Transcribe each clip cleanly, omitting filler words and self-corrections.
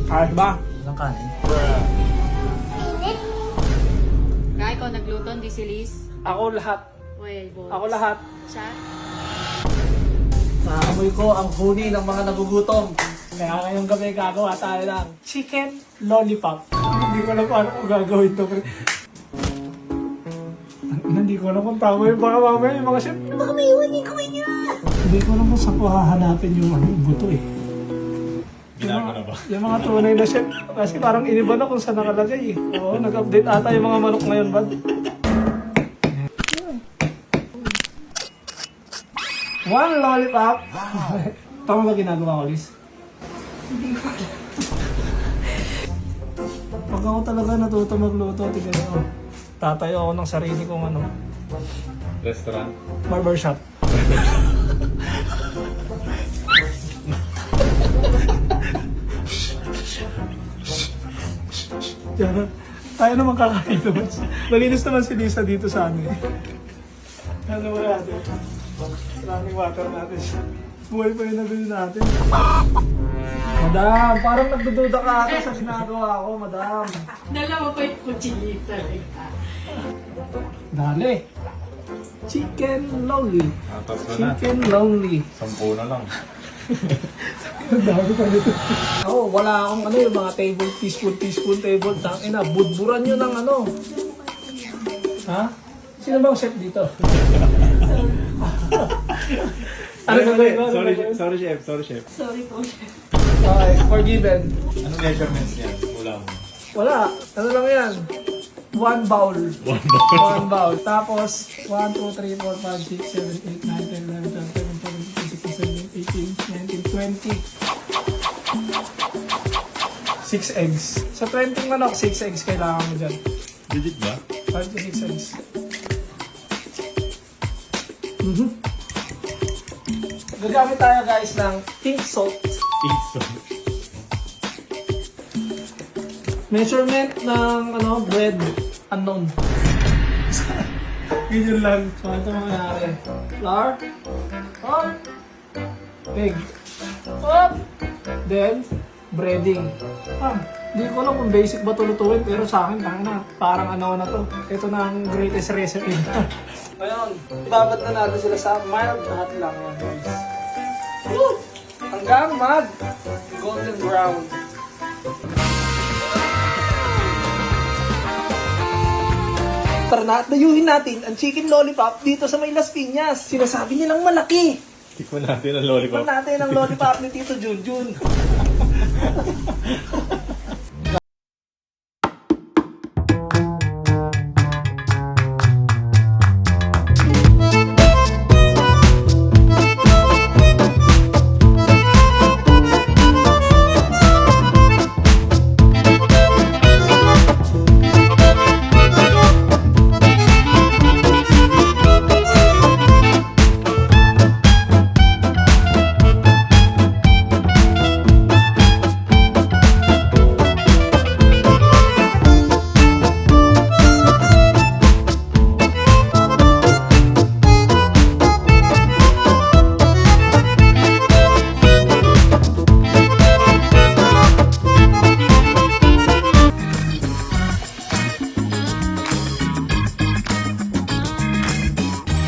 Kahit ba? Ilang kanin? Kaya ikaw nagluto, hindi si Liz? Ako lahat. Well, boss. Ako lahat. Siya? Naamoy ko ang huni ng mga nagugutom. Kaya ngayong gabi gagawa tayo ng chicken lollipop. Hindi ko alam paano kung gagawin to. Hindi ko alam kung tama yung baka mamaya yung mga chef. Baka may iwan yung kamay niya. Hindi ko alam kung saan ko hahanapin yung buto eh. Binago na ba? Yung mga tunay na chef. Kasi parang iniba na kung saan nakalagay eh. Oo, nag-update ata yung mga manok ngayon, bad. One lollipop. Tama ba ginagawa ko, Liz? Hindi ko alam. Pag ako talaga natuto magluto, tignan mo. Tatayo ako ng sarili kong ano, Restaurant? barbershop. Diyan, tayo naman kakain naman. Malinis naman si Lisa dito sa ano eh. Ano ba natin? Maraming water natin. Buhay pa yun na bilhin natin. Madam, parang nagdududa ka ata sa ginagawa ko, madam. Dalawa pa yung kuchilita. Dali. Chicken lolly. Tapos na. Chicken lolly. 10 na lang. Ang dami pa nito. Ako, wala akong ano yung mga table, teaspoon, table. Tangina, budburan nyo ng ano. Ha? Sino bang chef dito? Ano ba yun? Sorry, chef. Sorry po. Okay, forgiven. Anong measurements niyan? Wala mo. Wala. Ano lang yan? One bowl. One bowl. Tapos, 1, 2, 3, 4, 5, 6, 7, 8, 9, 10, 11, 12, 13, 14, 15, 16, 17, 18, 20. 6 eggs. Sa 20 manok, 6 eggs kailangan mo dyan. Legit ba? 5 to 6 eggs. Gagamit tayo guys ng pink salt. Pizza. Measurement ng ano, bread unknown. Ganyan lang. So, ito mangyayari. Flour. Hop. Egg. Hop. Then, breading. Hindi ko alam kung basic ba tulutuin, pero sa akin, na, parang ano na to. Ito na ang greatest recipe. Ngayon, ibabad na natin sila sa mild na hot lang yan, guys. Woo! Hanggang mag golden brown. Tara na at dayuhin natin ang chicken lollipop dito sa may Las Piñas. Sinasabi nilang malaki. Tikman natin ang lollipop. Tikman natin ang lollipop ni Tito Junjun.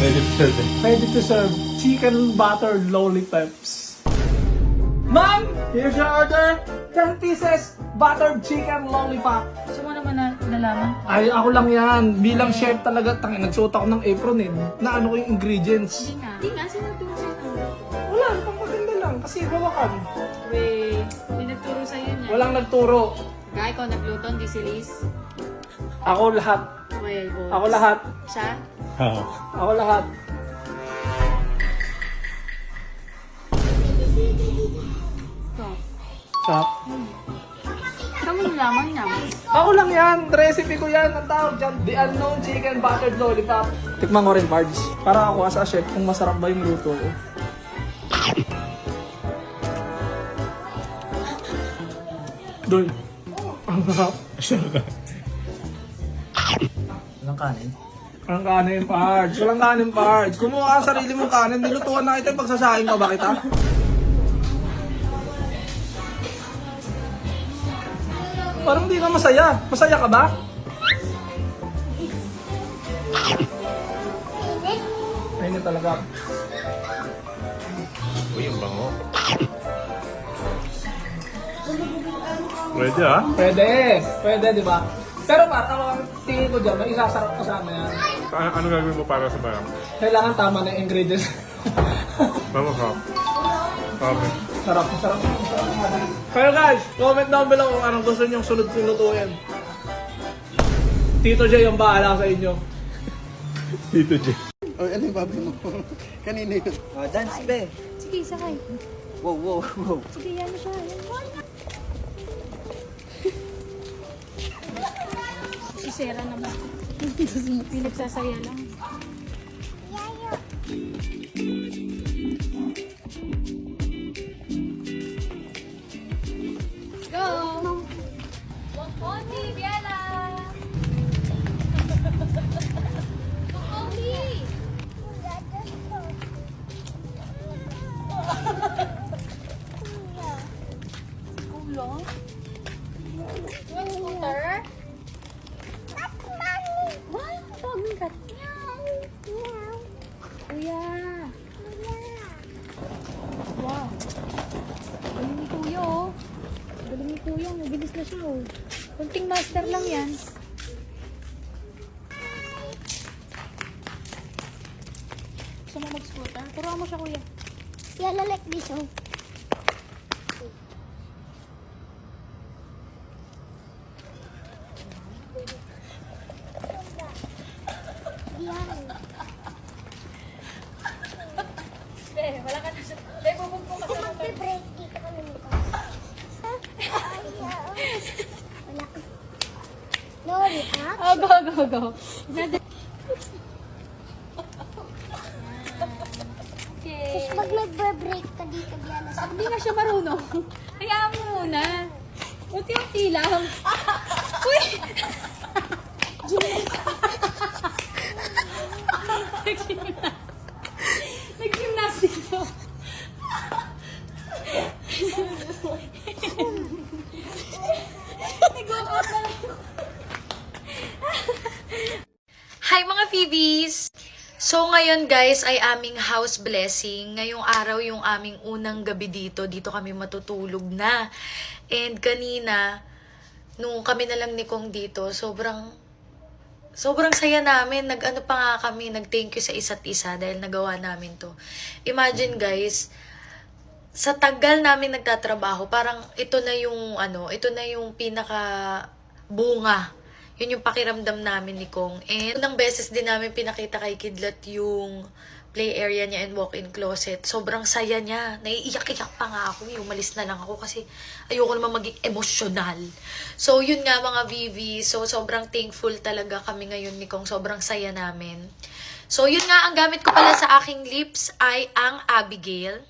Ready to serve eh. Ready to serve chicken butter lollipops. Ma'am, here's your order. 10 pieces buttered chicken lollipop. Gusto mo naman na nalaman? Ay, ako lang yan. Bilang chef talaga, nagsuot ako ng apron eh. Na ano ko yung ingredients. Hindi nga, sinagturo sa'yo ng Wala, pagpaganda lang. Kasi gawakan. Wait, may nagturo sa'yo niya. Walang nagturo. Kaya ikaw nagluto, hindi si Liz? Ako lahat. Well, boss. Ako lahat. Siya? Ako lahat. Ikaw. Sarap. Saan mo nalaman niya? Ako lang yan. Recipe ko yan. Ang tawag dyan. The unknown chicken buttered lollipop. Tikman ko rin, Pards. Para ako as a chef kung masarap ba yung luto ko. Doy. Ang sarap. Ilang kanin? Walang kanin, Pards. Walang kanin, Pards. Kumuha ka ang sarili mong kanin. Nilutuan na kita. Pagsasahin pa ba kita? Parang hindi ka masaya. Masaya ka ba? Ayun talaga. Uy, yung bango. Pwede ah. Pwede, di ba? Pero parang ang tingin ko dyan, may isasarap ko sana yan. Ano gagawin mo para sa barang? Kailangan tama na yung ingredients. Bango ka. Okay. Sarap. Kaya guys, comment down below kung anong gusto nyo sunod lutuin. Tito J yung bahala sa inyo. Tito J. O, ano yung babi mo? Kanina yun. Oh, dance, be. Sige, sakay. Wow. Sige, yan siya. Yan. Si Sarah naman. Pinagsasaya lang. Go! Pony, Biela! Pony! Ulo? Scooter? Wah, bagong kat. Kuya. Wow. Galing ni Kuya, oh. Galing ni Kuya, mabilis na siya, oh. Kunting master lang yan. Gusto mo mag-scooter? Turuan mo siya, Kuya. Yellow like this, oh. Yan. Wala ka na sa... Bubog mo Kung magbe-break dito kami nito. Wala ka. Lori, ha? Oh, go. Okay. Tapos pag nagbe-break ka dito, Diana, sabi Hindi nga siya marunong. Hayaan mo muna. Unti-unti lang. Uy! Nag-gymnastic ko. Nag-workout na lang. Hi mga Phoebes! So ngayon guys ay aming house blessing. Ngayong araw yung aming unang gabi dito. Dito kami matutulog na. And kanina, nung kami na lang ni Kong dito, sobrang saya namin. Nag-ano pa nga kami, nag-thank you sa isa't isa dahil nagawa namin to. Imagine guys, sa tagal namin nagtatrabaho, parang ito na yung pinaka bunga. Yun yung pakiramdam namin ni Kong. And unang beses din namin pinakita kay Kidlat yung play area niya and walk-in closet. Sobrang saya niya. Naiiyak-iyak pa nga ako. Umalis na lang ako kasi ayoko naman maging emosyonal. So, yun nga mga VV. So, sobrang thankful talaga kami ngayon ni Kong. Sobrang saya namin. So, yun nga. Ang gamit ko pala sa aking lips ay ang Abigail.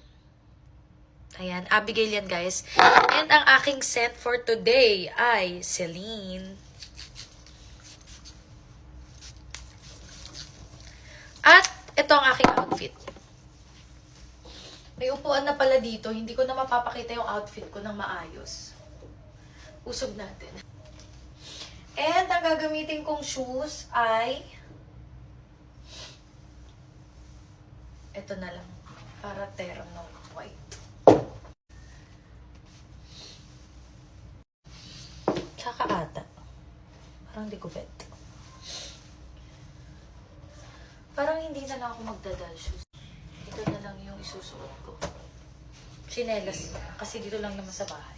Ayan. Abigail yan, guys. And ang aking scent for today ay Celine. At ito ang aking outfit. May upuan na pala dito. Hindi ko na mapapakita yung outfit ko ng maayos. Usog natin. And ang gagamitin kong shoes ay ito na lang. Para terang na white. Tsaka ata. Parang di ko bet. Parang hindi na lang ako magdadal shoes. Ito na lang yung isusuot ko. Chinelas na. Kasi dito lang naman sa bahay.